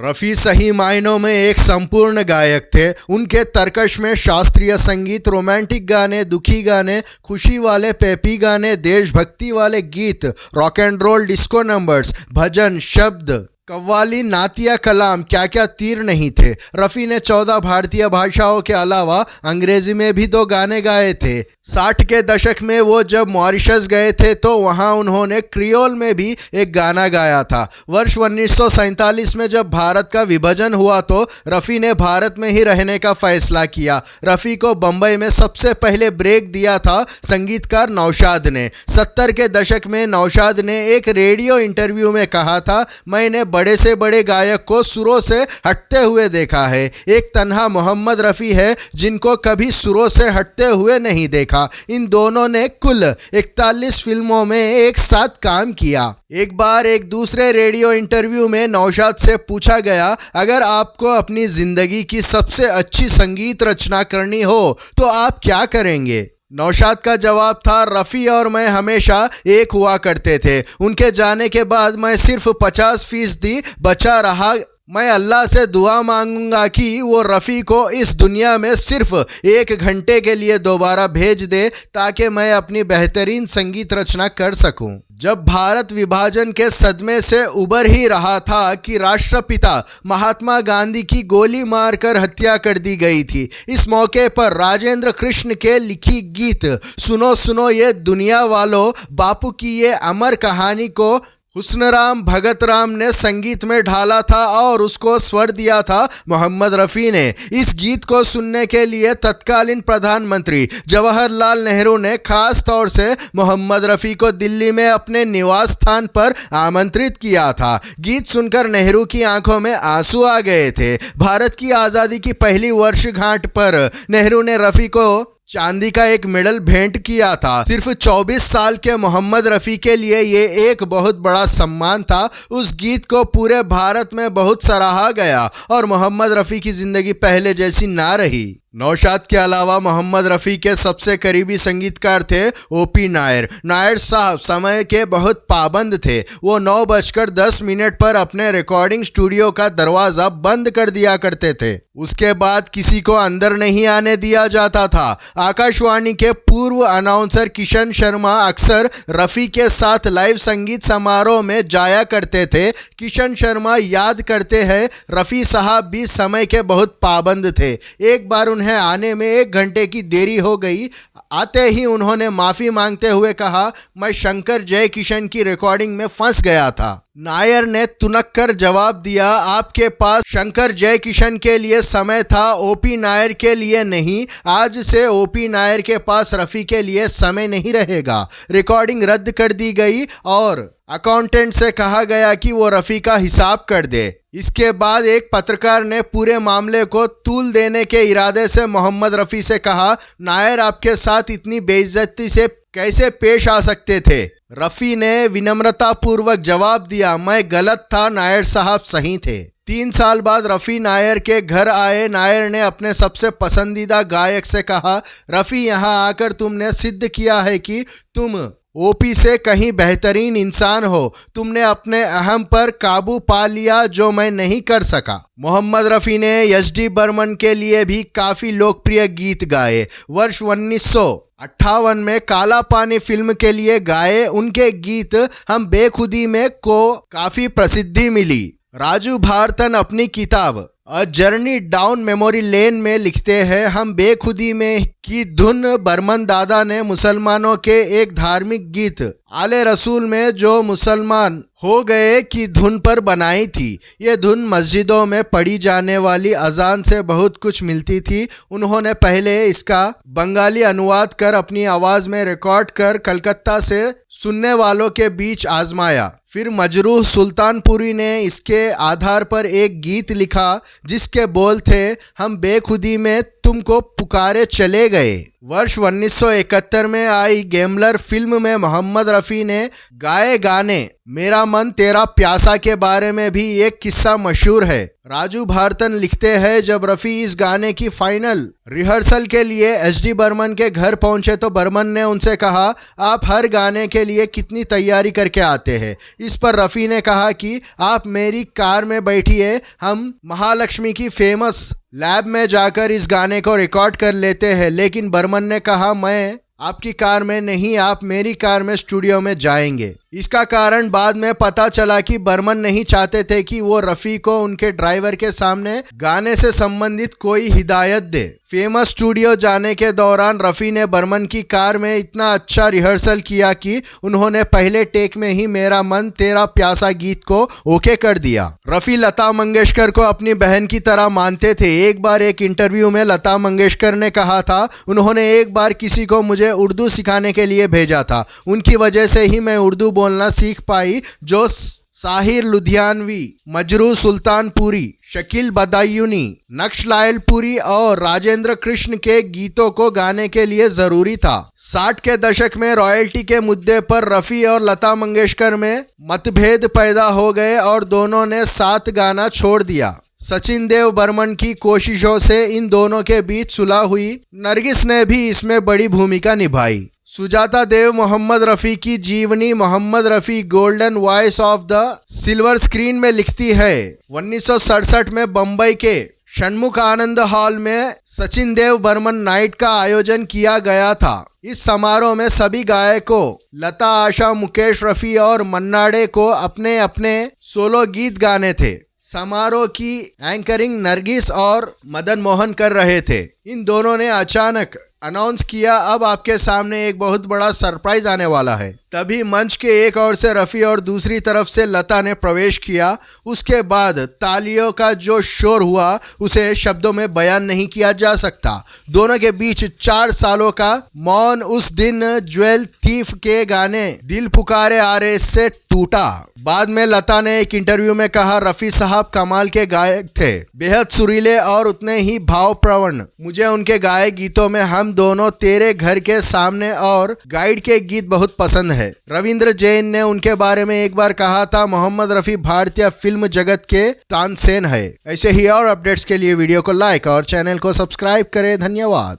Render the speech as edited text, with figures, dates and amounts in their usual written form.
रफ़ी सही मायनों में एक संपूर्ण गायक थे। उनके तर्कश में शास्त्रीय संगीत, रोमांटिक गाने, दुखी गाने, खुशी वाले पेपी गाने, देशभक्ति वाले गीत, rock and roll, disco numbers, भजन, शब्द, कव्वाली, नातिया कलाम, क्या क्या तीर नहीं थे। रफ़ी ने 14 भारतीय भाषाओं के अलावा अंग्रेजी में भी 2 गाने गाए थे। 60 के दशक में वो जब मॉरिशस गए थे तो वहाँ उन्होंने क्रियोल में भी एक गाना गाया था। वर्ष 1947 में जब भारत का विभाजन हुआ तो रफ़ी ने भारत में ही रहने का फैसला किया। रफ़ी को बम्बई में सबसे पहले ब्रेक दिया था संगीतकार नौशाद ने। 70 के दशक में नौशाद ने एक रेडियो इंटरव्यू में कहा था, मैंने बड़े से बड़े गायक को सुरों से हटते हुए देखा है, एक तन्हा मोहम्मद रफ़ी है जिनको कभी सुरों से हटते हुए नहीं देखा। इन दोनों ने कुल 41 फिल्मों में एक साथ काम किया। एक बार एक दूसरे रेडियो इंटरव्यू में नौशाद से पूछा गया, अगर आपको अपनी जिंदगी की सबसे अच्छी संगीत रचना करनी हो तो आप क्या करेंगे? नौशाद का जवाब था, रफ़ी और मैं हमेशा एक हुआ करते थे। उनके जाने के बाद मैं सिर्फ 50% बचा रहा। मैं अल्लाह से दुआ मांगूंगा कि वो रफ़ी को इस दुनिया में सिर्फ 1 घंटे के लिए दोबारा भेज दे ताकि मैं अपनी बेहतरीन संगीत रचना कर सकूं। जब भारत विभाजन के सदमे से उबर ही रहा था कि राष्ट्रपिता महात्मा गांधी की गोली मारकर हत्या कर दी गई थी। इस मौके पर राजेंद्र कृष्ण के लिखी गीत सुनो सुनो ये दुनिया वालों, बापू की ये अमर कहानी को हुस्नराम भगत राम ने संगीत में ढाला था और उसको स्वर दिया था मोहम्मद रफ़ी ने। इस गीत को सुनने के लिए तत्कालीन प्रधानमंत्री जवाहरलाल नेहरू ने खास तौर से मोहम्मद रफ़ी को दिल्ली में अपने निवास स्थान पर आमंत्रित किया था। गीत सुनकर नेहरू की आंखों में आंसू आ गए थे। भारत की आज़ादी की पहली वर्षगांठ पर नेहरू ने रफ़ी को चांदी का एक मेडल भेंट किया था। सिर्फ 24 साल के मोहम्मद रफ़ी के लिए ये एक बहुत बड़ा सम्मान था। उस गीत को पूरे भारत में बहुत सराहा गया और मोहम्मद रफ़ी की ज़िंदगी पहले जैसी ना रही। नौशाद के अलावा मोहम्मद रफ़ी के सबसे करीबी संगीतकार थे ओपी नायर। नायर साहब समय के बहुत पाबंद थे। वो 9:10 पर अपने रिकॉर्डिंग स्टूडियो का दरवाज़ा बंद कर दिया करते थे। उसके बाद किसी को अंदर नहीं आने दिया जाता था। आकाशवाणी के पूर्व अनाउंसर किशन शर्मा अक्सर रफ़ी के साथ लाइव संगीत समारोह में जाया करते थे। किशन शर्मा याद करते हैं, रफ़ी साहब भी समय के बहुत पाबंद थे। एक बार उन्हें आने में 1 घंटे की देरी हो गई। आते ही उन्होंने माफ़ी मांगते हुए कहा, मैं शंकर जय किशन की रिकॉर्डिंग में फंस गया था। नायर ने तुनक कर जवाब दिया, आपके पास शंकर जय किशन के लिए समय था, ओपी नायर के लिए नहीं। आज से ओपी नायर के पास रफ़ी के लिए समय नहीं रहेगा। रिकॉर्डिंग रद्द कर दी गई और अकाउंटेंट से कहा गया कि वो रफ़ी का हिसाब कर दे। इसके बाद एक पत्रकार ने पूरे मामले को तूल देने के इरादे से मोहम्मद रफ़ी से कहा, नायर आपके साथ इतनी बेइज्जती से कैसे पेश आ सकते थे? रफ़ी ने विनम्रतापूर्वक जवाब दिया, मैं गलत था, नायर साहब सही थे। 3 साल बाद रफ़ी नायर के घर आए। नायर ने अपने सबसे पसंदीदा गायक से कहा, रफ़ी यहाँ आकर तुमने सिद्ध किया है कि तुम ओपी से कहीं बेहतरीन इंसान हो। तुमने अपने अहम पर काबू पा लिया जो मैं नहीं कर सका। मोहम्मद रफ़ी ने एस.डी. बर्मन के लिए भी काफ़ी लोकप्रिय गीत गाए। वर्ष 1958 में काला पानी फिल्म के लिए गाए उनके गीत हम बेखुदी में को काफ़ी प्रसिद्धि मिली। राजू भारतन अपनी किताब a journey down memory lane में लिखते हैं, हम बेखुदी में की धुन बर्मन दादा ने मुसलमानों के एक धार्मिक गीत आले रसूल में जो मुसलमान हो गए की धुन पर बनाई थी। ये धुन मस्जिदों में पढ़ी जाने वाली अजान से बहुत कुछ मिलती थी। उन्होंने पहले इसका बंगाली अनुवाद कर अपनी आवाज़ में रिकॉर्ड कर कलकत्ता से सुनने वालों के बीच आजमाया। फिर मजरूह सुल्तानपुरी ने इसके आधार पर एक गीत लिखा जिसके बोल थे, हम बेखुदी में तुमको पुकारे चले गए। वर्ष 1971 में आई गैम्बलर फिल्म में मोहम्मद रफ़ी ने गाए गाने मेरा मन तेरा प्यासा के बारे में भी एक किस्सा मशहूर है। राजू भारतन लिखते हैं, जब रफ़ी इस गाने की फाइनल रिहर्सल के लिए एचडी बर्मन के घर पहुंचे तो बर्मन ने उनसे कहा, आप हर गाने के लिए कितनी तैयारी करके आते हैं। इस पर रफ़ी ने कहा कि आप मेरी कार में बैठिए, हम महालक्ष्मी की फेमस लैब में जाकर इस गाने को रिकॉर्ड कर लेते हैं। लेकिन बर्मन ने कहा, मैं आपकी कार में नहीं, आप मेरी कार में स्टूडियो में जाएंगे। इसका कारण बाद में पता चला कि बर्मन नहीं चाहते थे कि वो रफ़ी को उनके ड्राइवर के सामने गाने से संबंधित कोई हिदायत दे। फेमस स्टूडियो जाने के दौरान रफ़ी ने बर्मन की कार में इतना अच्छा रिहर्सल किया कि उन्होंने पहले टेक में ही मेरा मन तेरा प्यासा गीत को ओके कर दिया। रफ़ी लता मंगेशकर को अपनी बहन की तरह मानते थे। एक बार एक इंटरव्यू में लता मंगेशकर ने कहा था, उन्होंने एक बार किसी को मुझे उर्दू सिखाने के लिए भेजा था, उनकी वजह से ही मैं उर्दू बोलना सीख पाई। जो साहिर लुधियानवी, मजरू सुल्तानपुरी, शकील बदायूनी, नक्श लायलपुरी और राजेंद्र कृष्ण के गीतों को गाने के लिए जरूरी था। 60 के दशक में रॉयल्टी के मुद्दे पर रफ़ी और लता मंगेशकर में मतभेद पैदा हो गए और दोनों ने साथ गाना छोड़ दिया। सचिन देव बर्मन की कोशिशों से इन दोनों के बीच सुलह हुई। नरगिस ने भी इसमें बड़ी भूमिका निभाई। सुजाता देव मोहम्मद रफ़ी की जीवनी Mohammed Rafi golden voice of the silver screen में लिखती है, 1967 में बंबई के षणमुख आनंद हॉल में सचिन देव बर्मन नाइट का आयोजन किया गया था। इस समारोह में सभी गायकों लता, आशा, मुकेश, रफ़ी और मन्नाडे को अपने अपने सोलो गीत गाने थे। समारोह की एंकरिंग नरगिस और मदन मोहन कर रहे थे। इन दोनों ने अचानक अनाउंस किया, अब आपके सामने एक बहुत बड़ा सरप्राइज आने वाला है। तभी मंच के एक ओर से रफ़ी और दूसरी तरफ से लता ने प्रवेश किया। उसके बाद तालियों का जो शोर हुआ उसे शब्दों में बयान नहीं किया जा सकता। दोनों के बीच 4 सालों का मौन उस दिन ज्वेल थीफ के गाने दिल पुकारे आ रहे से टूटा। बाद में लता ने एक इंटरव्यू में कहा, रफ़ी साहब कमाल के गायक थे, बेहद सुरीले और उतने ही भावप्रवण। मुझे उनके गाए गीतों में हम दोनों, तेरे घर के सामने और गाइड के गीत बहुत पसंद है। रविंद्र जैन ने उनके बारे में एक बार कहा था, मोहम्मद रफ़ी भारतीय फिल्म जगत के तानसेन है। ऐसे ही और अपडेट्स के लिए वीडियो को लाइक और चैनल को सब्सक्राइब करें। धन्यवाद।